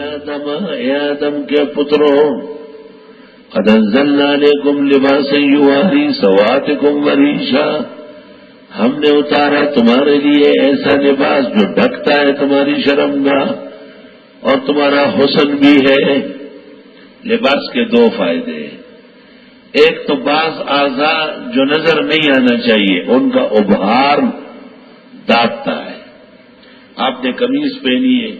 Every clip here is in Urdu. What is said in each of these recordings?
آدم، اے آدم کے پتروں، قد انزلنا علیکم لباسا یواری سوآتکم وریشا، ہم نے اتارا تمہارے لیے ایسا لباس جو ڈھکتا ہے تمہاری شرمگاہ اور تمہارا حسن بھی ہے۔ لباس کے دو فائدے ہیں، ایک تو بعض اعضاء جو نظر نہیں آنا چاہیے ان کا ابھار داغتا ہے۔ آپ نے قمیض پہنی ہے،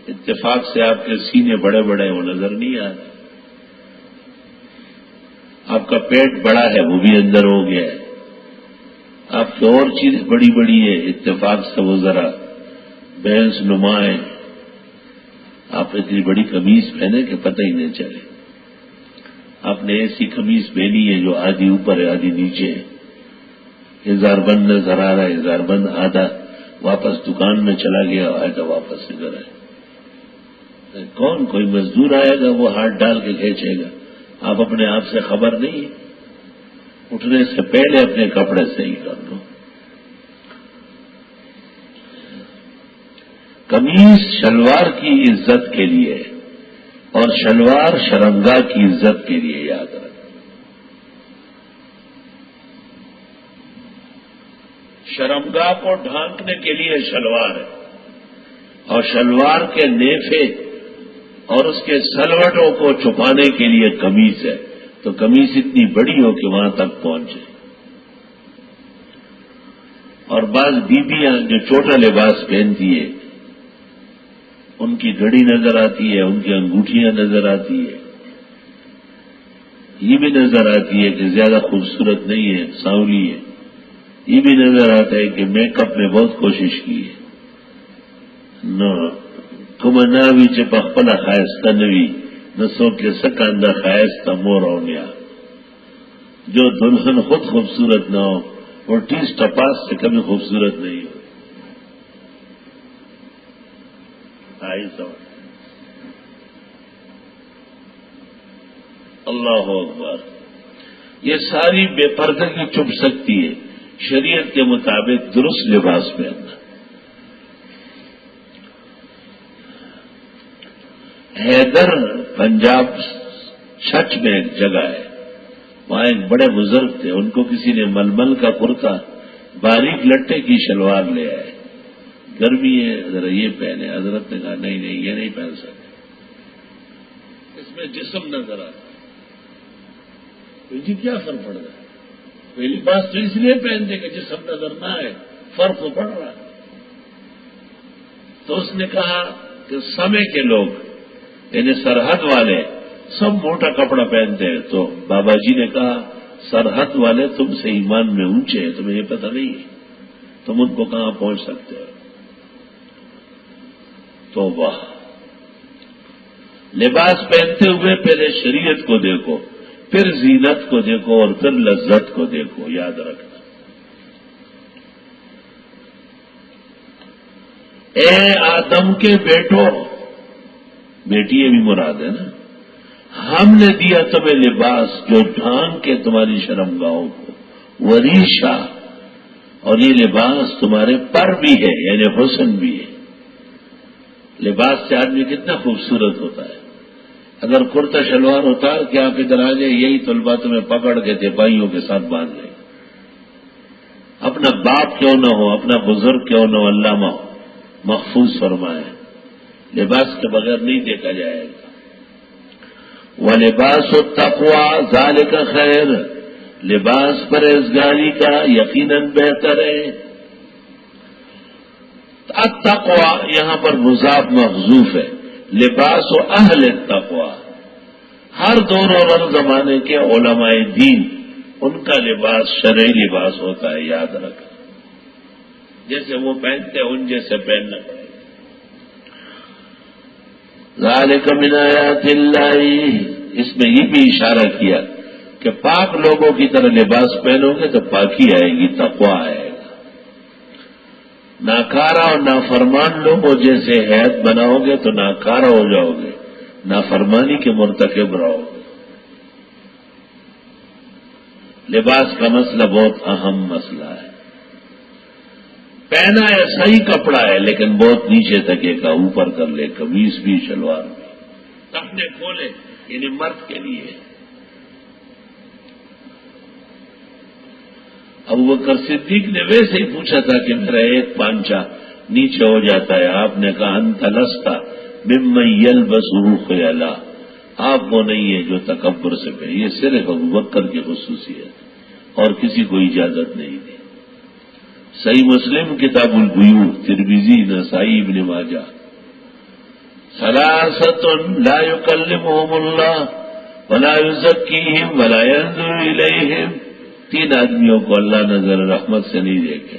اتفاق سے آپ کے سینے بڑے بڑے وہ نظر نہیں آتے، آپ کا پیٹ بڑا ہے وہ بھی اندر ہو گیا ہے، آپ کی اور چیزیں بڑی بڑی ہیں، اتفاق سے وہ ذرا بحث نما ہے، آپ اتنی بڑی قمیض پہنے کہ پتہ ہی نہیں چلے۔ آپ نے ایسی قمیض پہنی ہے جو آدھی اوپر ہے آدھی نیچے ہے، ہزار بند نظر آ رہا ہے، ہزار بند آدھا واپس دکان میں چلا گیا، آدھا واپس ادھر ہے۔ کون کوئی مزدور آئے گا وہ ہاتھ ڈال کے کھینچے گا؟ آپ اپنے آپ سے خبر نہیں، اٹھنے سے پہلے اپنے کپڑے صحیح کر لو۔ قمیص شلوار کی عزت کے لیے اور شلوار شرمگاہ کی عزت کے لیے یاد رکھیں۔ شرمگاہ کو ڈھانکنے کے لیے شلوار ہے اور شلوار کے نیفے اور اس کے سلوٹوں کو چھپانے کے لیے قمیص ہے، تو قمیص اتنی بڑی ہو کہ وہاں تک پہنچے۔ اور بعض بیبیاں جو چھوٹا لباس پہنتی ہے ان کی گھڑی نظر آتی ہے، ان کی انگوٹھیاں نظر آتی ہے، یہ بھی نظر آتی ہے کہ زیادہ خوبصورت نہیں ہے، سانولی ہے، یہ بھی نظر آتا ہے کہ میک اپ میں بہت کوشش کی ہے۔ نو کمناوی چپخپلا خائستہ نوی نسو کے سکاندہ خائستہ مور اونیا، جو دلہن خود خوبصورت نہ ہو وہ ٹیس ٹپاس سے کبھی خوبصورت نہیں ہو۔ اللہ اکبر، یہ ساری بے پردگی چھپ سکتی ہے شریعت کے مطابق درست لباس پہننا۔ حیدر پنجاب چھچ میں ایک جگہ ہے، وہاں ایک بڑے بزرگ تھے، ان کو کسی نے ململ کا کرتا باریک لٹے کی شلوار لے آئے، گرمی ہے ذرا یہ پہنے، حضرت نے کہا نہیں نہیں یہ نہیں پہن سکتے، اس میں جسم نظر آتا ہے۔ جی کیا فرق پڑ رہا ہے؟ پہلی بات تو اس لیے پہنتے کہ جسم نظر نہ آئے، فرق تو پڑ رہا ہے۔ تو اس نے کہا کہ سمے کے لوگ یعنی سرحد والے سب موٹا کپڑا پہنتے ہیں، تو بابا جی نے کہا سرحد والے تم سے ایمان میں اونچے ہیں، تمہیں یہ پتہ نہیں ہے، تم ان کو کہاں پہنچ سکتے ہو۔ تو واہ، لباس پہنتے ہوئے پہلے شریعت کو دیکھو، پھر زینت کو دیکھو اور پھر لذت کو دیکھو، یاد رکھنا۔ اے آدم کے بیٹو، بیٹی بھی مراد ہے نا، ہم نے دیا تمہیں لباس جو ڈھانک کے تمہاری شرمگاہوں کو، وریشا، اور یہ لباس تمہارے پر بھی ہے یعنی حسن بھی ہے۔ لباس سے آدمی کتنا خوبصورت ہوتا ہے۔ اگر کرتا شلوار اتار کے آپ ادھر آ جائے، یہی طلبا تمہیں پکڑ کے تیپائیوں کے ساتھ باندھ لیں۔ اپنا باپ کیوں نہ ہو، اپنا بزرگ کیوں نہ ہو، علامہ ہو، محفوظ فرمائے، لباس کے بغیر نہیں دیکھا جائے گا۔ وَلِبَاسُ التَّقْوَىٰ ذَلِكَ خَيْرٌ، لباس پرہیزگاری کا یقیناً بہتر ہے۔ التقویٰ یہاں پر مضاف محذوف ہے، لباس و اہل التقویٰ، ہر دور اور ہر زمانے کے علماء دین ان کا لباس شرعی لباس ہوتا ہے، یاد رکھنا۔ جیسے وہ پہنتے ہیں ان جیسے پہننا پڑے گا۔ ذالک من آیات اللہ، اس میں یہ بھی اشارہ کیا کہ پاک لوگوں کی طرح لباس پہنو گے تو پاکی آئے گی، تقویٰ آئے گا۔ ناکارہ اور نافرمان لوگوں جیسے حید بناؤ گے تو ناکارہ ہو جاؤ گے، نافرمانی کے مرتکب رہو گے۔ لباس کا مسئلہ بہت اہم مسئلہ ہے۔ پہنا ایسا ہی کپڑا ہے لیکن بہت نیچے تکے کا، اوپر کر لے قمیص بھی شلوار بھی۔ ٹخنے کھولے، یعنی مرد کے لیے۔ ابو بکر صدیق نے ویسے ہی پوچھا تھا کہ میرا ایک پانچا نیچے ہو جاتا ہے، آپ نے کہا انت لست ممن یلبسہ خیلا، آپ وہ نہیں ہے جو تکبر سے پہنے، یہ صرف ابو بکر کی خصوصیت اور کسی کو اجازت نہیں دی۔ صحیح مسلم کتاب البیوع، ترمذی، نسائی، ابن ماجہ۔ ثلاثۃ لا یکلمہم اللہ ولا یزکیہم ولا ینظر الیہم، 3 آدمیوں کو اللہ نظر رحمت سے نہیں دیکھے،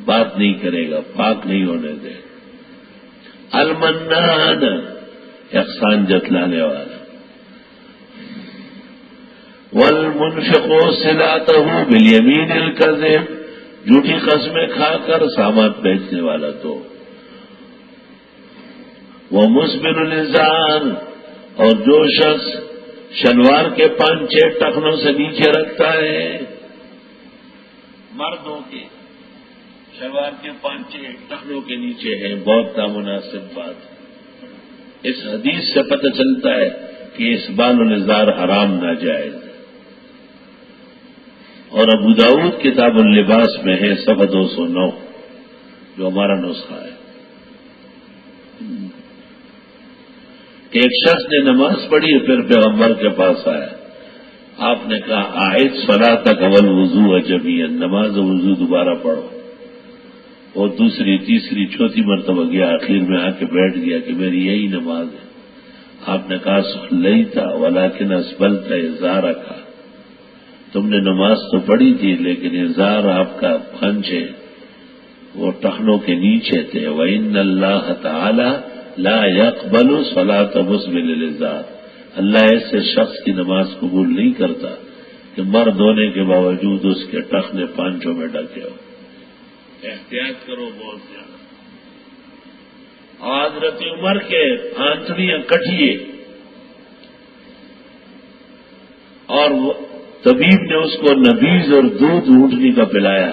بات نہیں کرے گا، پاک نہیں ہونے دے۔ المنان، احسان جتلانے والا، والمنفق صلاتہ بالیمین الکذب، جھوٹی قسمیں کھا کر سامان بیچنے والا تو، وہ مسبل الازار، اور جو شخص شلوار کے 5-6 ٹخنوں سے نیچے رکھتا ہے، مردوں کے شلوار کے 5-6 ٹخنوں کے نیچے ہے، بہت نامناسب بات۔ اس حدیث سے پتہ چلتا ہے کہ اسبال الازار حرام ناجائز ہے۔ اور ابو داؤد کتاب اللباس میں ہے صفحہ 209، جو ہمارا نسخہ ہے، کہ ایک شخص نے نماز پڑھی، پھر پیغمبر کے پاس آیا، آپ نے کہا آئد صلاتک والوضوء جمیعا، نماز و وضو دوبارہ پڑھو۔ وہ دوسری، تیسری، چوتھی مرتبہ گیا، آخر میں آ کے بیٹھ گیا کہ میری یہی نماز ہے۔ آپ نے کہا صلیت ولکن اسبلت ازارک، تم نے نماز تو پڑھی تھی لیکن ازار آپ کا پنچے وہ ٹخنوں کے نیچے تھے۔ وَإِنَّ اللَّهَ تَعَالَى لَا يَقْبَلُ صَلَاةَ مُسْبِلِ الْإِزَارِ، اللہ ایسے شخص کی نماز قبول نہیں کرتا کہ مرد ہونے کے باوجود اس کے ٹخنے پانچوں میں ڈھکے ہو۔ احتیاط کرو بہت زیادہ۔ اور حضرت عمر کے آنتڑیاں کٹیے، اور طبیب نے اس کو نبیذ اور دودھ اونٹنی کا پلایا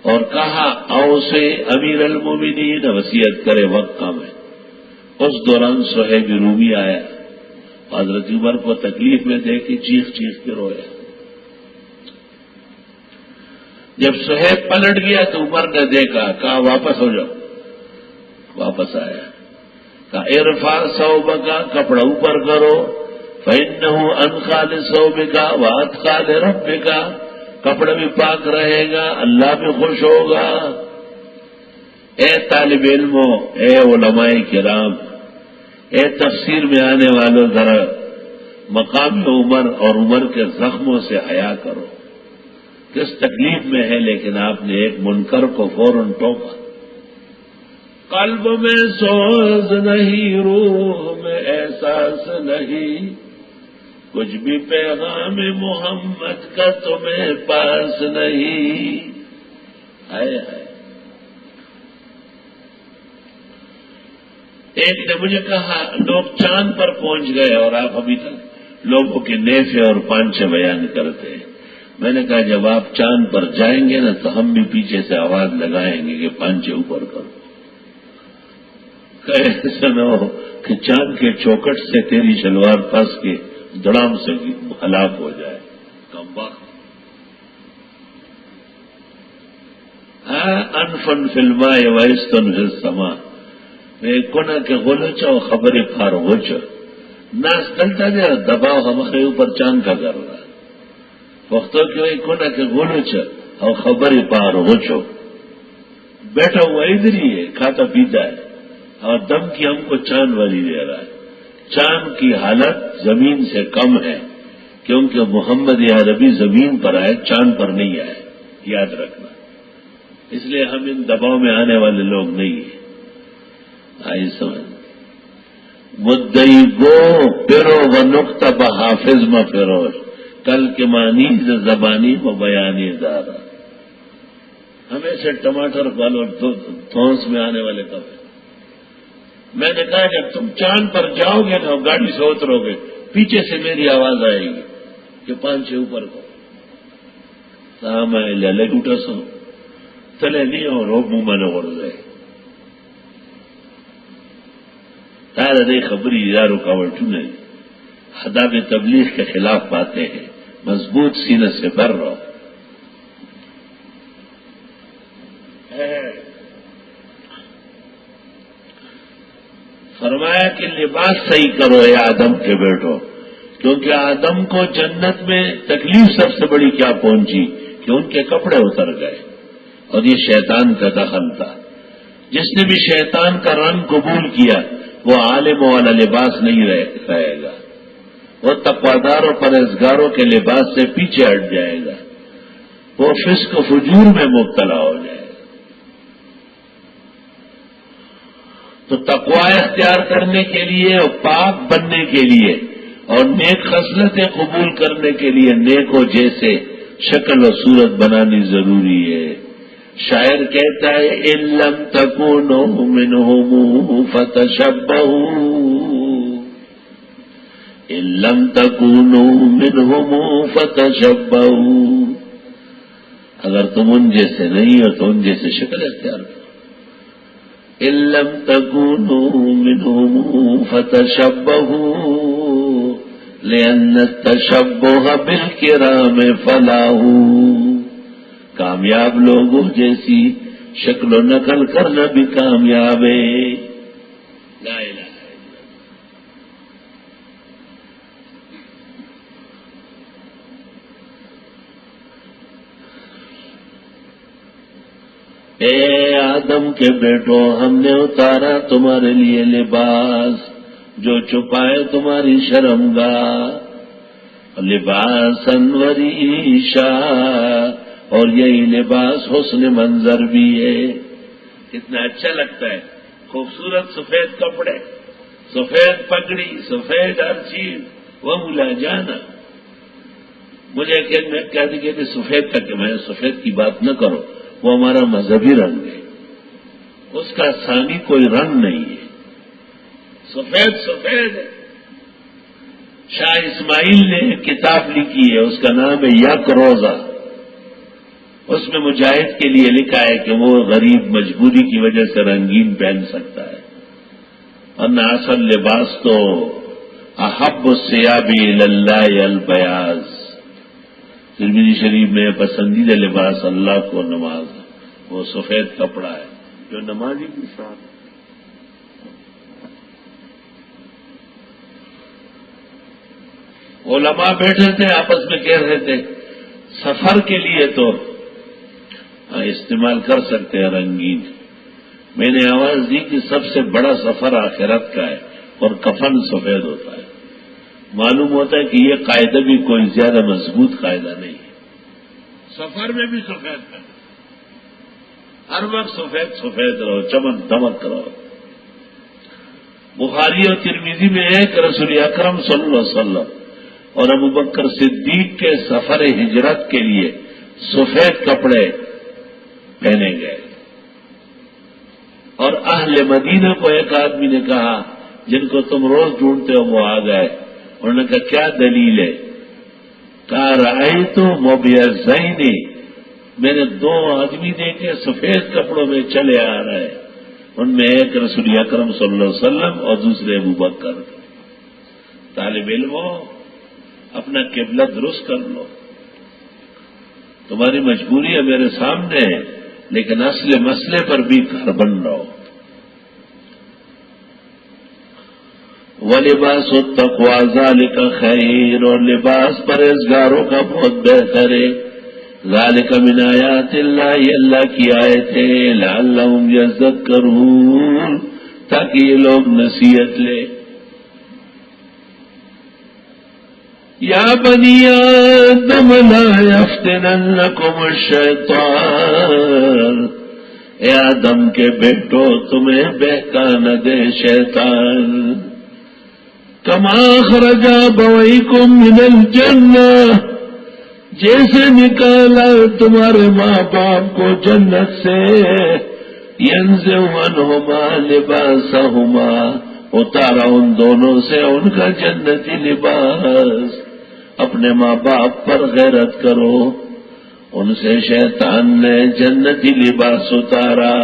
اور کہا آؤ سے امیر المومنین وصیت کرے وقت کم ہے۔ اس دوران صہیب رومی آیا، حضرت عمر کو تکلیف میں دیکھی، چیخ چیخ کے رویا۔ جب صہیب پلٹ گیا تو عمر نے دیکھا، کہا واپس ہو جاؤ، واپس آیا، کہا ارفع ثوبک، کپڑا اوپر کرو، فإنه أنقى لثوبك وأتقى لربك، کپڑا بھی پاک رہے گا، اللہ بھی خوش ہوگا۔ اے طالب علموں، اے علماء کرام، اے تفسیر میں آنے والوں، ذرا مقام عمر اور عمر کے زخموں سے حیا کرو۔ کس تکلیف میں ہے لیکن آپ نے ایک منکر کو فوراً ٹوکا۔ قلب میں سوز نہیں، روح میں احساس نہیں، کچھ بھی پیغام محمد کا تمہیں پاس نہیں۔ ہائے ہائے۔ ایک نے مجھے کہا لوگ چاند پر پہنچ گئے اور آپ ابھی تک لوگوں کے نیفے اور پانچے بیان کرتے ہیں۔ میں نے کہا جب آپ چاند پر جائیں گے نا تو ہم بھی پیچھے سے آواز لگائیں گے کہ پانچے اوپر کرو۔ ایسا نہ ہو کہ چاند کے چوکٹ سے تیری شلوار پھنس کے دڑام سے ہلاک ہو جائے۔ کم وقت انفن فلما ویستن فی السما، میں کونا کے غلچ اور خبریں پھار غچ ناس دلتا دیا دباؤ ہمارے اوپر چاند کا کر رہا وقتوں کے کونا کے غلچ اور خبریں پار غچو، بیٹھا ہوا ادھر ہی ہے، کھاتا پیتا ہے اور دم کی ہم کو چاند والی دے رہا ہے۔ چاند کی حالت زمین سے کم ہے کیونکہ محمد عربی زمین پر آئے، چاند پر نہیں آئے، یاد رکھنا۔ اس لیے ہم ان دباؤ میں آنے والے لوگ نہیں ہیں۔ آئی سمجھ مدعی گو پھرو و نقطہ بحافظ میں فروش، کل کے معنی زبانی و بیانی دارا۔ ہمیشہ ٹماٹر پھل اور تھونس میں آنے والے کب ہیں؟ میں نے کہا جب تم چاند پر جاؤ گے نا گاڑی سے اترو گے، پیچھے سے میری آواز آئے گی کہ پانچے اوپر کو میں لے اٹھا سو تلے نہیں اور منہ میں نہ اڑ گئے۔ تارے خبری یا رکاوٹوں نے حداب تبلیغ کے خلاف باتیں ہیں، مضبوط سینہ سے بھر رہو۔ فرمایا کہ لباس صحیح کرو اے آدم کے بیٹو، کیونکہ آدم کو جنت میں تکلیف سب سے بڑی کیا پہنچی کہ ان کے کپڑے اتر گئے، اور یہ شیطان کا دخل تھا۔ جس نے بھی شیطان کا رنگ قبول کیا وہ عالم والا لباس نہیں رہے گا، وہ تقوادار اور پرہیزگاروں کے لباس سے پیچھے ہٹ جائے گا، وہ فسق و فجور میں مبتلا ہو جائے گا۔ تو تقوی اختیار کرنے کے لیے اور پاک بننے کے لیے اور نیک خصلتیں قبول کرنے کے لیے نیکوں جیسے شکل و صورت بنانی ضروری ہے۔ شاعر کہتا ہے ان لم تکونوا منهم فتشبہوا، ان لم تکونوا منهم فتشبہوا، اگر تم ان جیسے نہیں ہو تو ان جیسے شکل اختیار کرو۔ ان لم تکونوا منهم فتشبہوا لأن التشبہ بالکرام فلاح، کامیاب لوگوں جیسی شکل و نقل کرنا بھی کامیاب ہے۔ لا الہ الا اللہ۔ اے آدم کے بیٹو، ہم نے اتارا تمہارے لیے لباس جو چھپائے تمہاری شرمگاہ، لباس انوریشا، اور یہی لباس حسن منظر بھی ہے۔ کتنا اچھا لگتا ہے، خوبصورت سفید کپڑے، سفید پگڑی، سفید ہر چیز، وہ ملا جانا۔ مجھے کہتے سفید کا کہ میں سفید کی بات نہ کرو، وہ ہمارا مذہبی رنگ ہے، اس کا ثانی کوئی رنگ نہیں ہے، سفید سفید ہے۔ شاہ اسماعیل نے کتاب لکھی ہے، اس کا نام ہے یک روزہ، اس میں مجاہد کے لیے لکھا ہے کہ وہ غریب مجبوری کی وجہ سے رنگین پہن سکتا ہے، ورنہ اصل لباس تو احب الثیاب الی اللہ البیاض، ترمذی شریف میں پسندیدہ لباس اللہ کو نماز ہے، وہ سفید کپڑا ہے جو نمازی کی ساتھ۔ علماء بیٹھے تھے آپس میں کہہ رہے تھے سفر کے لیے تو استعمال کر سکتے ہیں رنگین۔ میں نے آواز دی کہ سب سے بڑا سفر آخرت کا ہے اور کفن سفید ہوتا ہے۔ معلوم ہوتا ہے کہ یہ قاعدہ بھی کوئی زیادہ مضبوط قاعدہ نہیں ہے، سفر میں بھی سفید کرنا، ہر وقت سفید سفید رہو، چمک دمک رہو۔ بخاری اور ترمذی میں ہے کہ رسول اکرم صلی اللہ علیہ وسلم اور ابو بکر صدیق کے سفر ہجرت کے لیے سفید کپڑے پہنے گئے، اور اہل مدینہ کو ایک آدمی نے کہا جن کو تم روز ڈھونڈتے ہو وہ آ گئے، انہوں نے کہا کیا دلیل ہے؟ کہا رأیت مبیضین، میں نے دو آدمی دیکھے سفید کپڑوں میں چلے آ رہے، ان میں ایک رسول اکرم صلی اللہ علیہ وسلم اور دوسرے ابو بکر۔ طالب علموں، اپنا قبلہ درست کر لو، تمہاری مجبوری ہے میرے سامنے ہے، لیکن اصل مسئلے پر بھی گھر بن رہو۔ وَلِبَاسُ التَّقْوَىٰ ذَٰلِكَ خَيْرٌ، اور لباس پرہیزگاروں کا بہت بہتر ہے۔ ذَٰلِكَ مِنْ آیَاتِ اللَّهِ، اللہ کی آیت ہے، لَعَلَّهُمْ يَذَّكَّرُونَ، تاکہ یہ لوگ نصیحت لیں۔ یا بنی آدم لا یفتننکم الشیطان، اے آدم کے بیٹو تمہیں بہکا نہ دے شیطان۔ کما اخرج ابویکم من الجنہ، جیسے نکالا تمہارے ماں باپ کو جنت سے، ینزع عنہما لباسہما، اتارا ان دونوں سے ان کا جنتی لباس۔ اپنے ماں باپ پر غیرت کرو، ان سے شیطان نے جنتی لباس اتارا۔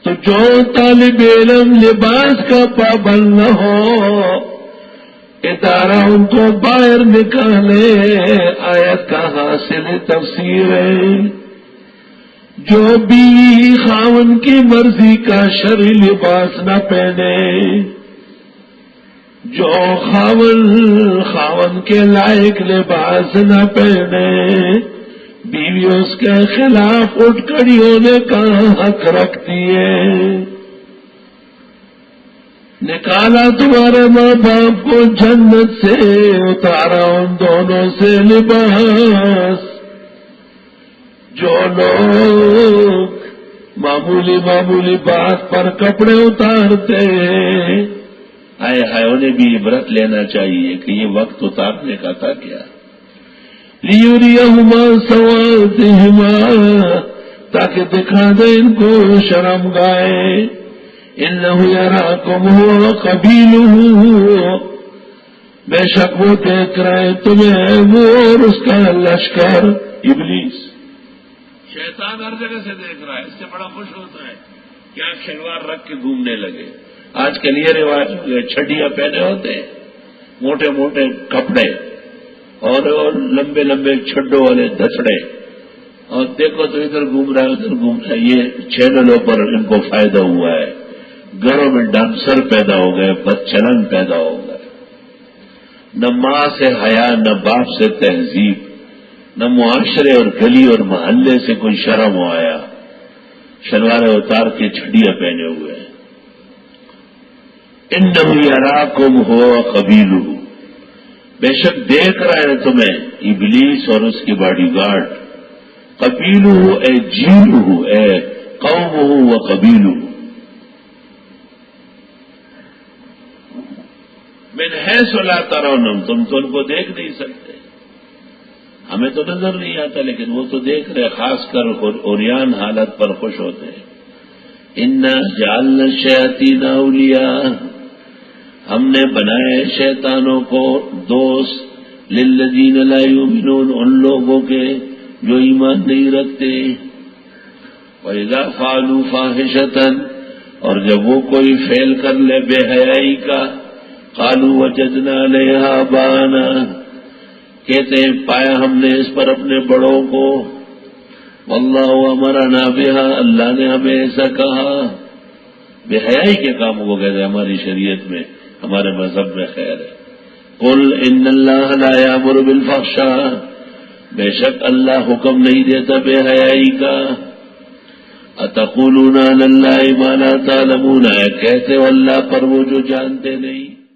تو جو طالب علم لباس کا پابند نہ ہو ادارہ ان کو باہر نکالے. آیت کا حاصل تفسیر ہے جو بیوی خاون کی مرضی کا شرعی لباس نہ پہنے، جو خاون کے لائق لباس نہ پہنے، بیوی اس کے خلاف اٹھ کھڑی ہونے کا حق رکھتی ہے. نکالا تمہارے ماں باپ کو جنت سے، اتارا ان دونوں سے لباس. جو لوگ معمولی بات پر کپڑے اتارتے ہیں، آئے ہائے انہیں بھی عبرت لینا چاہیے کہ یہ وقت اتارنے کا تھا کیا. لِيُرِيَهُمَا سَوَاتِهِمَا تاکہ دکھا دے ان کو شرم گائے. إِنَّهُ يَرَاكُمْ هُوَ وَقَبِيلُهُ بے شک وہ دیکھ رہے تمہیں وہ اور اس کا لشکر ابلیس. شیطان ہر جگہ سے دیکھ رہا ہے، اس سے بڑا خوش ہوتا ہے کیا شلوار رکھ کے گھومنے لگے. آج کل یہ رواج چھڑیاں پہنے ہوتے ہیں، موٹے موٹے کپڑے اور لمبے لمبے چھڈوں والے دھچڑے، اور دیکھو تو ادھر گھوم رہا ہے ادھر گھوم رہا ہے. یہ چینلوں پر ان کو فائدہ ہوا ہے، گھروں میں ڈانسر پیدا ہو گئے، بدچلن پیدا ہو گئے. نہ ماں سے حیا، نہ باپ سے تہذیب، نہ معاشرے اور گلی اور محلے سے کوئی شرم ہو آیا، شلواریں اتار کے چھڑیاں پہنے ہوئے ہیں. إِنَّهُ يَرَاكُمْ هُوَ وَقَبِيلُهُ بے شک دیکھ رہا ہے تمہیں ابلیس اور اس کی باڈی گارڈ. قبیلہ اے جیلہ اے قومہ و قبیلہ. من حیث لا ترونہم تم تو ان کو دیکھ نہیں سکتے، ہمیں تو نظر نہیں آتا لیکن وہ تو دیکھ رہے، خاص کر عریان حالت پر خوش ہوتے ہیں. انا جعلنا الشیاطین اولیاء ہم نے بنائے شیطانوں کو دوست، للذین لا یؤمنون ان لوگوں کے جو ایمان نہیں رکھتے. وَإِذَا فَعَلُوا فَاحِشَةً اور جب وہ کوئی فعل کر لے بے حیائی کا، قَالُوا وَجَدْنَا عَلَيْهَا آبَاءَنَا کہتے ہیں پایا ہم نے اس پر اپنے بڑوں کو. واللہ امرنا بها اللہ نے ہمیں ایسا کہا. بے حیائی کے کاموں کو کہتے ہیں ہماری شریعت میں، ہمارے مذہب میں خیر ہے. قل ان اللہ لا یامر بالفحشاء بے شک اللہ حکم نہیں دیتا بے حیائی کا. اتقولون علی اللہ ما لا تعلمون کہتے ہو اللہ پر وہ جو جانتے نہیں.